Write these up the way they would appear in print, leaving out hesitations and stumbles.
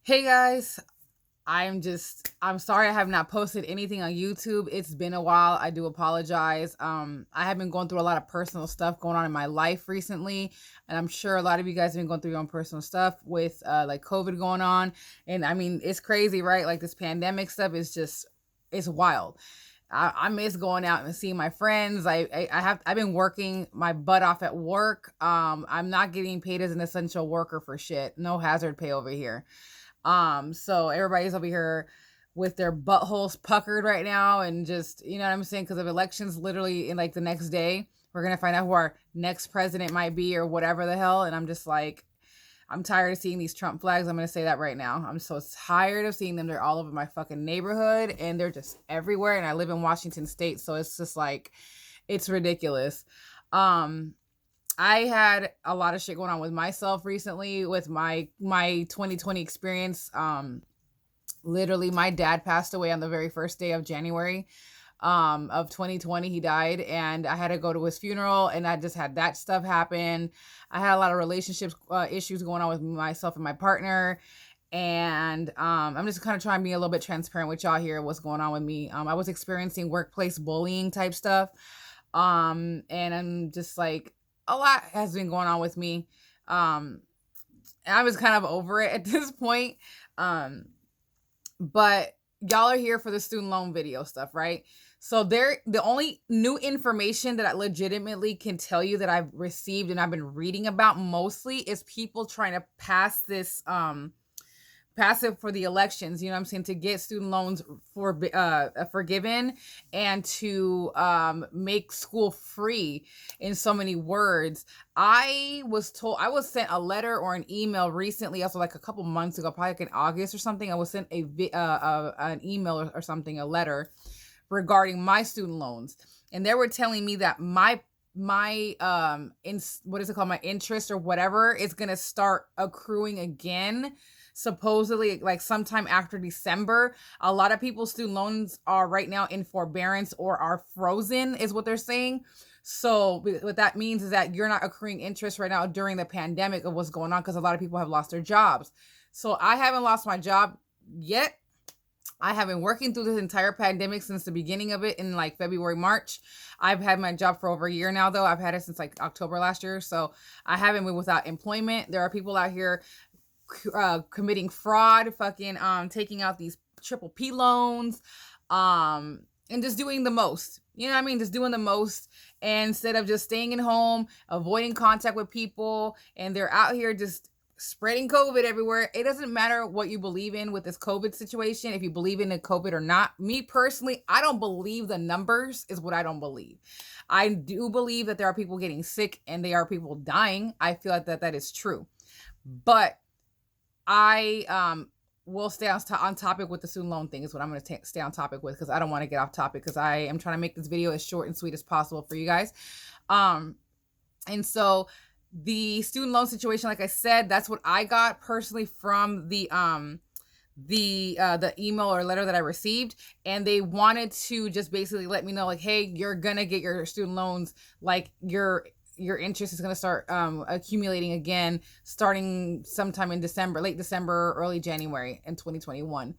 Hey guys, I'm sorry I have not posted anything on YouTube. It's been a while. I do apologize. I have been going through a lot of personal stuff going on in my life recently, and I'm sure a lot of you guys have been going through your own personal stuff with like COVID going on. And I mean, it's crazy, right? Like this pandemic stuff is just it's wild. I miss going out and seeing my friends. I've been working my butt off at work. I'm not getting paid as an essential worker for shit. No hazard pay over here. So everybody's over here with their buttholes puckered right now, and just, you know what I'm saying? Because of elections literally in like the next day, we're gonna find out who our next president might be or whatever the hell. And I'm just like, I'm tired of seeing these Trump flags. I'm gonna say that right now. I'm so tired of seeing them. They're all over my fucking neighborhood and they're just everywhere. And I live in Washington State, so it's just like it's ridiculous. Um I had a lot of shit going on with myself recently with my 2020 experience. Literally my dad passed away on the very first day of January of 2020. He died, and I had to go to his funeral, and I just had that stuff happen. I had a lot of relationships issues going on with myself and my partner. And I'm just kind of trying to be a little bit transparent with y'all here what's going on with me. I was experiencing workplace bullying type stuff. And I'm just like, a lot has been going on with me. And I was kind of over it at this point. Um, but y'all are here for the student loan video stuff, right? So the only new information that I legitimately can tell you that I've received and I've been reading about mostly is people trying to pass it for the elections, you know what I'm saying, to get student loans forgiven, and to make school free in so many words. I was sent a letter or an email recently, also like a couple months ago, probably like in August or something. I was sent an email or something, a letter regarding my student loans, and they were telling me that my what is it called, my interest or whatever is going to start accruing again, supposedly like sometime after December. A lot of people's student loans are right now in forbearance or are frozen, is what they're saying. So what that means is that you're not accruing interest right now during the pandemic of what's going on, because a lot of people have lost their jobs. So I haven't lost my job yet. I have been working through this entire pandemic since the beginning of it in like February, March. I've had my job for over a year now, though. I've had it since like October last year. So I haven't been without employment. There are people out here committing fraud, fucking taking out these triple P loans, and just doing the most. You know what I mean? Just doing the most, and instead of just staying at home, avoiding contact with people, and they're out here just spreading COVID everywhere. It doesn't matter what you believe in with this COVID situation, if you believe in the COVID or not. Me personally, I don't believe the numbers is what I don't believe. I do believe that there are people getting sick and there are people dying. I feel like that is true. But I will stay on topic with the student loan thing is what I'm going to stay on topic with, because I don't want to get off topic, because I am trying to make this video as short and sweet as possible for you guys. And so the student loan situation, like I said, that's what I got personally from the email or letter that I received, and they wanted to just basically let me know, like, hey, you're gonna get your student loans, like your interest is going to start accumulating again starting sometime in December, late December, early January in 2021.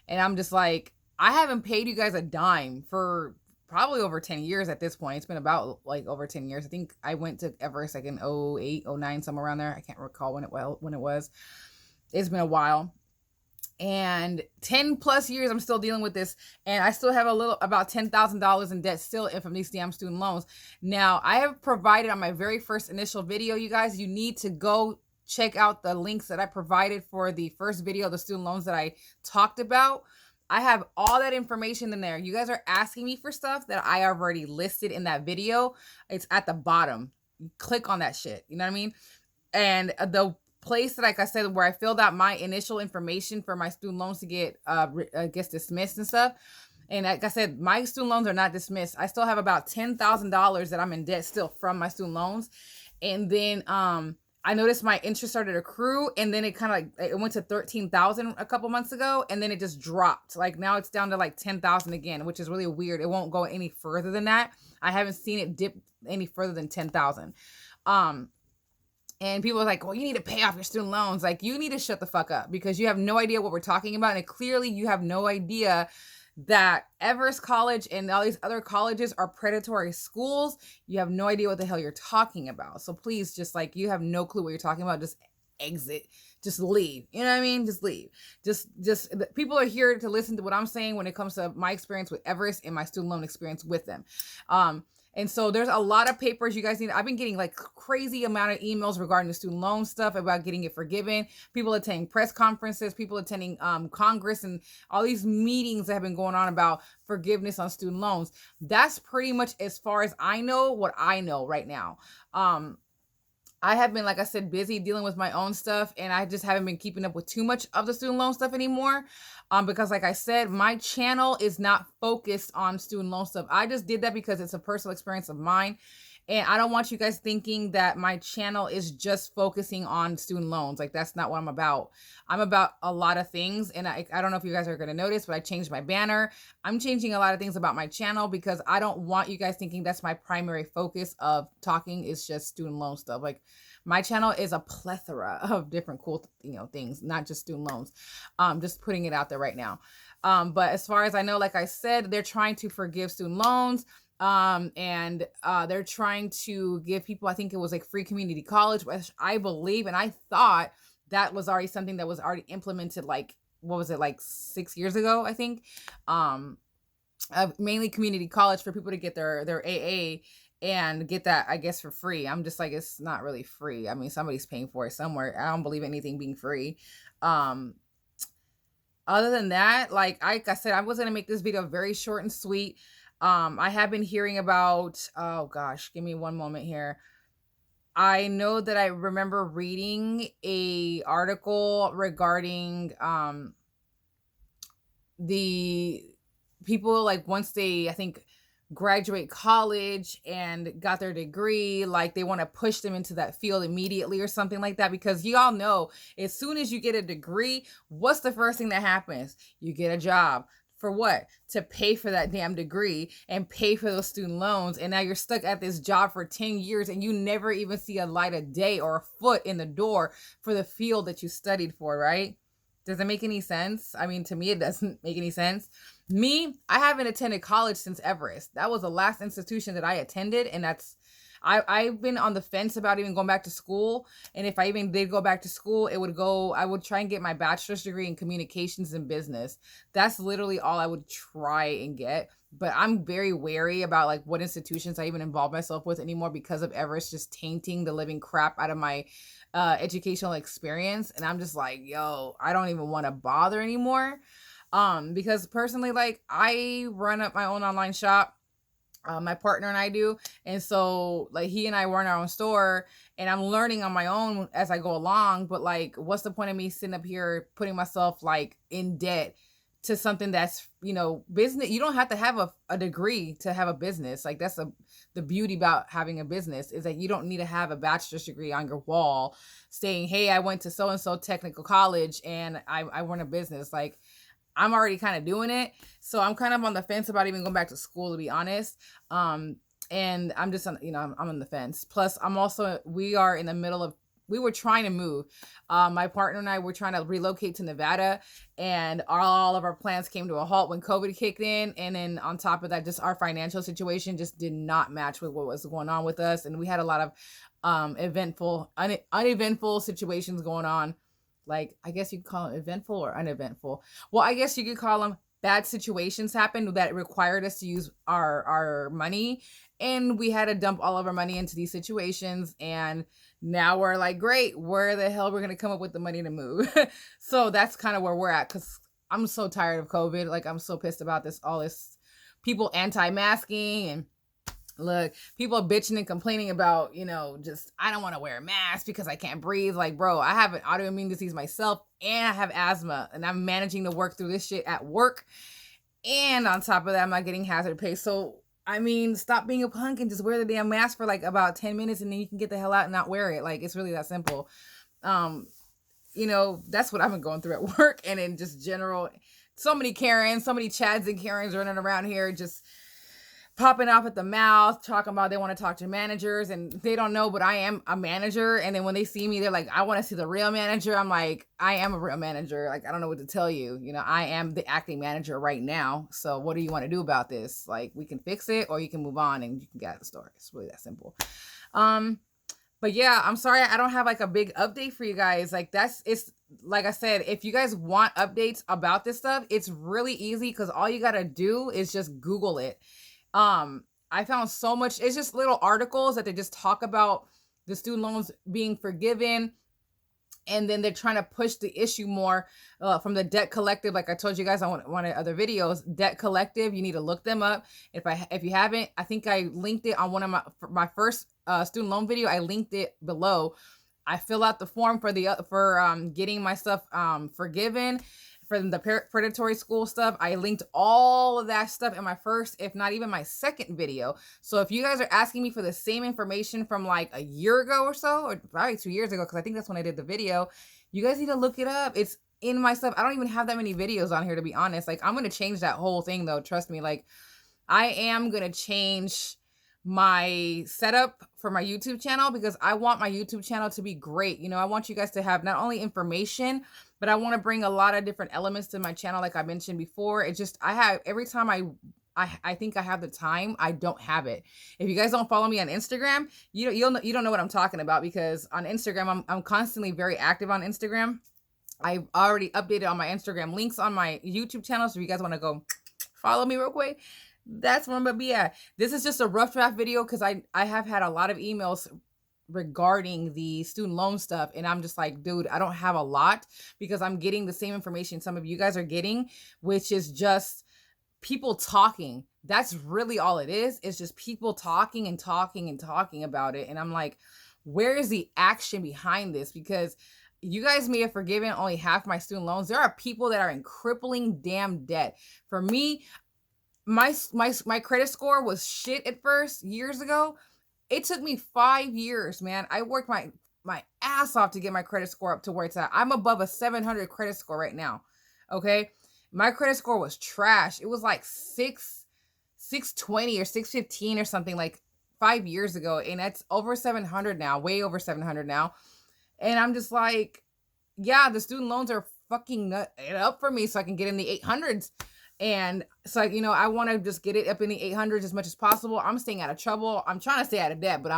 And I'm just like, I haven't paid you guys a dime for probably over 10 years at this point. It's been about like over 10 years. I think I went to Everest like in 08, 09, somewhere around there. I can't recall when it was. It's been a while. And 10 plus years I'm still dealing with this, and I still have about $10,000 in debt still from these damn student loans. Now, I have provided on my very first initial video, you guys, you need to go check out the links that I provided for the first video, the student loans that I talked about. I have all that information in there. You guys are asking me for stuff that I already listed in that video. It's at the bottom. You click on that shit. You know what I mean? And the place that, like I said, where I filled out my initial information for my student loans to get dismissed and stuff. And like I said, my student loans are not dismissed. I still have about $10,000 that I'm in debt still from my student loans. And then I noticed my interest started to accrue, and then it kind of like it went to 13,000 a couple months ago, and then it just dropped. Like now it's down to like 10,000 again, which is really weird. It won't go any further than that. I haven't seen it dip any further than 10,000. And people are like, well, you need to pay off your student loans. Like, you need to shut the fuck up because you have no idea what we're talking about. And clearly you have no idea that Everest College and all these other colleges are predatory schools. You have no idea what the hell you're talking about. So please, just like, you have no clue what you're talking about. Just exit. Just leave. You know what I mean? Just leave. Just people are here to listen to what I'm saying when it comes to my experience with Everest and my student loan experience with them. And so there's a lot of papers you guys need. I've been getting like crazy amount of emails regarding the student loan stuff about getting it forgiven. People attending press conferences, people attending Congress, and all these meetings that have been going on about forgiveness on student loans. That's pretty much as far as I know what I know right now. I have been, like I said, busy dealing with my own stuff, and I just haven't been keeping up with too much of the student loan stuff anymore. Because like I said, my channel is not focused on student loan stuff. I just did that because it's a personal experience of mine. And I don't want you guys thinking that my channel is just focusing on student loans. Like, that's not what I'm about. I'm about a lot of things. And I don't know if you guys are going to notice, but I changed my banner. I'm changing a lot of things about my channel because I don't want you guys thinking that's my primary focus of talking is just student loan stuff. Like, my channel is a plethora of different cool, things, not just student loans. Just putting it out there right now. But as far as I know, like I said, they're trying to forgive student loans. And they're trying to give people, I think it was like free community college, which I believe, and I thought that was already something that was already implemented, like, what was it, like 6 years ago, I think, mainly community college for people to get their AA and get that, I guess, for free. I'm just like, it's not really free. I mean, somebody's paying for it somewhere. I don't believe anything being free. Other than that, like I said, I was going to make this video very short and sweet. I have been hearing about, oh gosh, give me one moment here. I know that I remember reading a article regarding the people, like, once they, I think, graduate college and got their degree, like, they want to push them into that field immediately or something like that, because you all know, as soon as you get a degree, what's the first thing that happens? You get a job. For what? To pay for that damn degree and pay for those student loans. And now you're stuck at this job for 10 years and you never even see a light of day or a foot in the door for the field that you studied for, right? Does it make any sense? I mean, to me, it doesn't make any sense. Me, I haven't attended college since Everest. That was the last institution that I attended. And I've been on the fence about even going back to school. And if I even did go back to school, I would try and get my bachelor's degree in communications and business. That's literally all I would try and get. But I'm very wary about, like, what institutions I even involve myself with anymore because of Everest just tainting the living crap out of my educational experience. And I'm just like, yo, I don't even want to bother anymore. Because personally, like, I run up my own online shop. My partner and I do. And so, like, he and I run our own store and I'm learning on my own as I go along. But, like, what's the point of me sitting up here putting myself, like, in debt to something that's, business? You don't have to have a degree to have a business. Like, that's the beauty about having a business, is that you don't need to have a bachelor's degree on your wall saying, hey, I went to so-and-so technical college and I run a business. Like, I'm already kind of doing it. So I'm kind of on the fence about even going back to school, to be honest. And I'm just, I'm on the fence. Plus, we are in the middle of, we were trying to move. My partner and I were trying to relocate to Nevada, and all of our plans came to a halt when COVID kicked in. And then on top of that, just our financial situation just did not match with what was going on with us. And we had a lot of uneventful situations going on. Like, I guess you could call them eventful or uneventful. Well, I guess you could call them bad situations happened that required us to use our money. And we had to dump all of our money into these situations. And now we're like, great, where the hell we're going to come up with the money to move? So that's kind of where we're at, because I'm so tired of COVID. Like, I'm so pissed about all this people anti-masking, and look, people are bitching and complaining about, just, I don't want to wear a mask because I can't breathe. Like, bro, I have an autoimmune disease myself and I have asthma, and I'm managing to work through this shit at work. And on top of that, I'm not getting hazard pay. So, I mean, stop being a punk and just wear the damn mask for like about 10 minutes and then you can get the hell out and not wear it. Like, it's really that simple. That's what I've been going through at work and in just general. So many Karens, so many Chads and Karens running around here just popping off at the mouth, talking about they want to talk to managers, and they don't know, but I am a manager. And then when they see me, they're like, I want to see the real manager. I'm like, I am a real manager. Like, I don't know what to tell you. You know, I am the acting manager right now. So what do you want to do about this? Like, we can fix it or you can move on and you can get out of the story. It's really that simple. But yeah, I'm sorry I don't have like a big update for you guys. Like, it's like I said, if you guys want updates about this stuff, it's really easy because all you got to do is just Google it. I found so much, it's just little articles that they just talk about the student loans being forgiven. And then they're trying to push the issue more from the Debt Collective. Like I told you guys on one of the other videos, Debt Collective, you need to look them up. If you haven't, I think I linked it on one of my first student loan video. I linked it below. I fill out the form for getting my stuff forgiven. For the predatory school stuff, I linked all of that stuff in my first, if not even my second video. So if you guys are asking me for the same information from like a year ago or so, or probably 2 years ago, because I think that's when I did the video, you guys need to look it up. It's in my stuff. I don't even have that many videos on here, to be honest. Like, I'm going to change that whole thing though. Trust me. Like, I am going to change my setup for my YouTube channel because I want my YouTube channel to be great. You know, I want you guys to have not only information, but I want to bring a lot of different elements to my channel. Like I mentioned before, it's just, every time I think I have the time, I don't have it. If you guys don't follow me on Instagram, you don't know what I'm talking about, because on Instagram, I'm constantly very active on Instagram. I've already updated all my Instagram links on my YouTube channel. So if you guys want to go follow me real quick, that's where I'm gonna be at. This is just a rough draft video because I have had a lot of emails regarding the student loan stuff, and I'm just like, dude, I don't have a lot because I'm getting the same information some of you guys are getting, which is just people talking. That's really all it is. It's just people talking and talking and talking about it. And I'm like, where is the action behind this? Because you guys may have forgiven only half my student loans. There are people that are in crippling damn debt. For me, my credit score was shit at first years ago. It took me 5 years, man. I worked my ass off to get my credit score up to where it's at. I'm above a 700 credit score right now. Okay. My credit score was trash. It was like 620 or 615 or something like 5 years ago. And that's over 700 now, way over 700 now. And I'm just like, yeah, the student loans are fucking it up for me so I can get in the 800s. And so, you know, I want to just get it up in the 800s as much as possible. I'm staying out of trouble. I'm trying to stay out of debt, but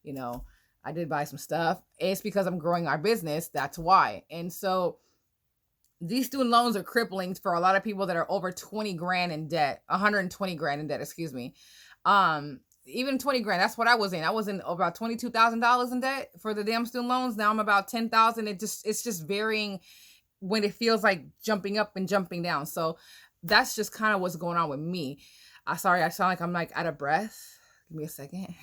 you know, I did buy some stuff. It's because I'm growing our business. That's why. And so these student loans are crippling for a lot of people that are over 20 grand in debt, 120 grand in debt, excuse me. Even 20 grand. That's what I was in. I was in about $22,000 in debt for the damn student loans. Now I'm about 10,000. It's just varying when it feels like jumping up and jumping down. So that's just kind of what's going on with me. Sorry, I sound like I'm like out of breath. Give me a second.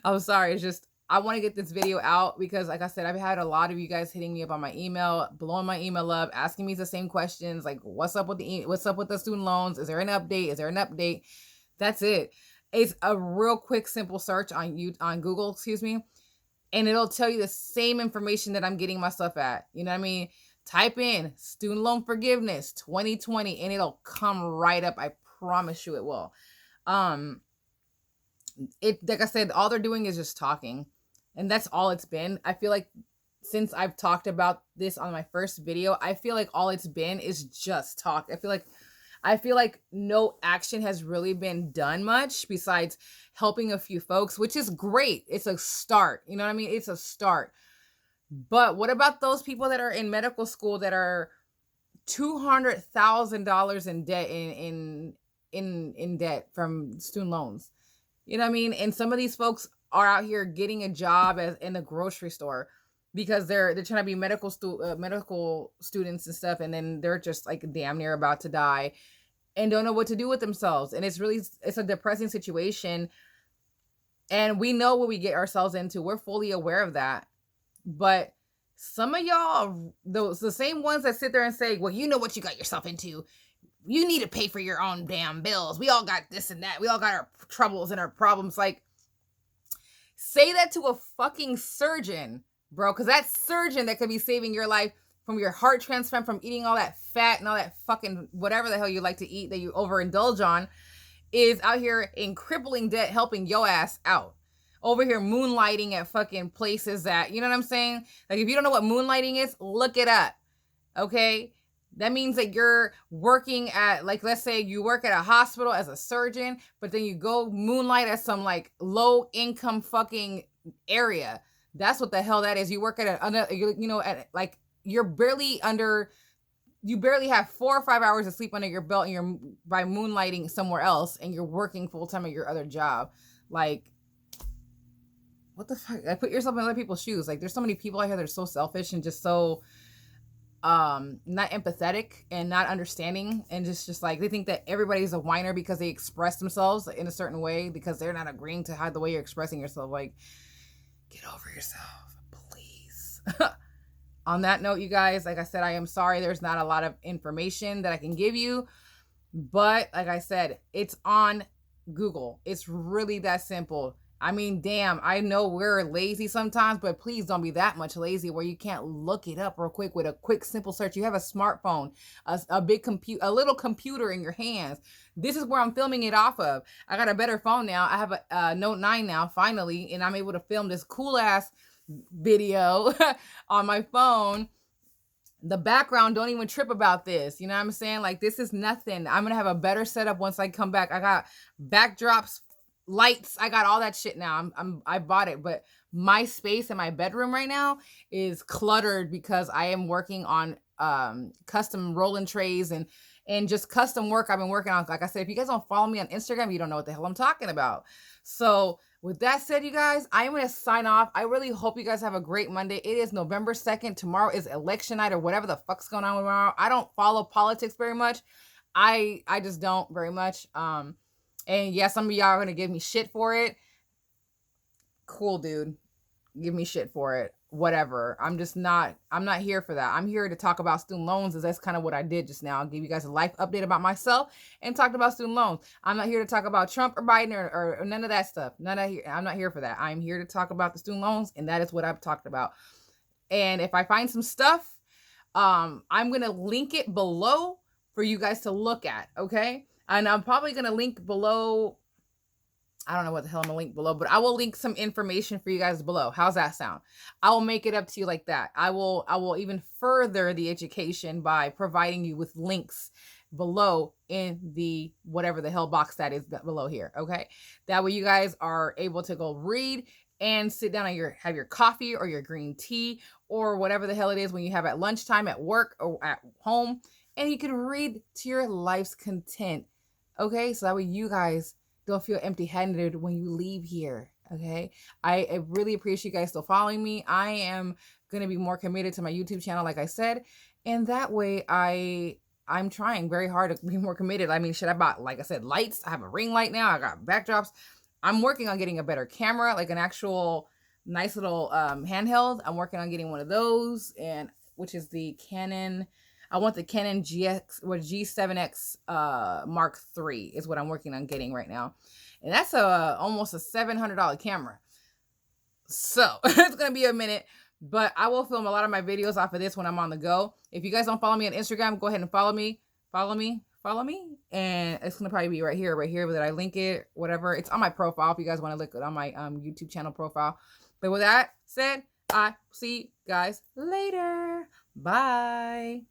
I'm sorry. It's just, I want to get this video out because, like I said, I've had a lot of you guys hitting me up on my email, blowing my email up, asking me the same questions. Like, what's up with the student loans? Is there an update? That's it. It's a real quick, simple search on Google, and it'll tell you the same information that I'm getting my stuff at. You know what I mean? Type in student loan forgiveness 2020 and it'll come right up. I promise you it will. Like I said, all they're doing is just talking, and that's all it's been. I feel like since I've talked about this on my first video, I feel like all it's been is just talk. I feel like no action has really been done much besides helping a few folks, which is great. It's a start. You know what I mean? It's a start. But what about those people that are in medical school that are $200,000 in debt in debt from student loans? You know what I mean? And some of these folks are out here getting a job in the grocery store because they're trying to be medical students and stuff, and then they're just like damn near about to die and don't know what to do with themselves. And it's a depressing situation. And we know what we get ourselves into. We're fully aware of that. But some of y'all, the same ones that sit there and say, well, you know what you got yourself into. You need to pay for your own damn bills. We all got this and that. We all got our troubles and our problems. Like, say that to a fucking surgeon, bro. Because that surgeon that could be saving your life from your heart transplant, from eating all that fat and all that fucking whatever the hell you like to eat that you overindulge on. is out here in crippling debt helping your ass out. Over here moonlighting at fucking places that, you know what I'm saying? Like, if you don't know what moonlighting is, look it up. Okay? That means that you're working at, like, let's say you work at a hospital as a surgeon, but then you go moonlight at some, like, low income fucking area. That's what the hell that is. You work at at, like, you barely have 4 or 5 hours of sleep under your belt, and you're by moonlighting somewhere else, and you're working full time at your other job. Like, what the fuck? Like, put yourself in other people's shoes. Like, there's so many people out here that are so selfish and just so not empathetic and not understanding, and just like they think that everybody's a whiner because they express themselves in a certain way because they're not agreeing to how the way you're expressing yourself. Like, get over yourself, please. On that note, you guys, like I said, I am sorry there's not a lot of information that I can give you, but like I said, it's on Google. It's really that simple. I mean, damn, I know we're lazy sometimes, but please don't be that much lazy where you can't look it up real quick with a quick, simple search. You have a smartphone, a big computer, a little computer in your hands. This is where I'm filming it off of. I got a better phone now. I have a Note 9 now, finally, and I'm able to film this cool ass video on my phone. The background, don't even trip about this. You know what I'm saying? Like, this is nothing. I'm going to have a better setup once I come back. I got backdrops, lights, I got all that shit now. I bought it, but my space in my bedroom right now is cluttered because I am working on custom rolling trays and just custom work I've been working on. Like I said, if you guys don't follow me on Instagram, you don't know what the hell I'm talking about. So with that said, you guys, I'm going to sign off. I really hope you guys have a great Monday. It is November 2nd. Tomorrow is election night, or whatever the fuck's going on tomorrow. I don't follow politics very much. I just don't very much. And yeah, some of y'all are going to give me shit for it. Cool, dude. Give me shit for it. Whatever. I'm not here for that. I'm here to talk about student loans, as that's kind of what I did just now. I'll give you guys a life update about myself and talked about student loans. I'm not here to talk about Trump or Biden or none of that stuff. I'm not here for that. I'm here to talk about the student loans, and that is what I've talked about. And if I find some stuff, I'm going to link it below for you guys to look at, okay? And I'm probably going to link below, I don't know what the hell I'm going to link below, but I will link some information for you guys below. How's that sound? I will make it up to you like that. I will even further the education by providing you with links below in the whatever the hell box that is below here, okay? That way you guys are able to go read and sit down and have your coffee or your green tea or whatever the hell it is when you have at lunchtime, at work, or at home, and you can read to your life's content. Okay, so that way you guys don't feel empty-handed when you leave here, okay? I really appreciate you guys still following me. I am going to be more committed to my YouTube channel, like I said, and that way I'm trying very hard to be more committed. I mean, shit, I bought, like I said, lights. I have a ring light now. I got backdrops. I'm working on getting a better camera, like an actual nice little handheld. I'm working on getting one of those, and which is the Canon. I want the Canon G7X Mark III is what I'm working on getting right now. And that's almost a $700 camera. So it's going to be a minute, but I will film a lot of my videos off of this when I'm on the go. If you guys don't follow me on Instagram, go ahead and follow me. And it's going to probably be right here that I link it, whatever. It's on my profile if you guys want to look it on my YouTube channel profile. But with that said, I see you guys later. Bye.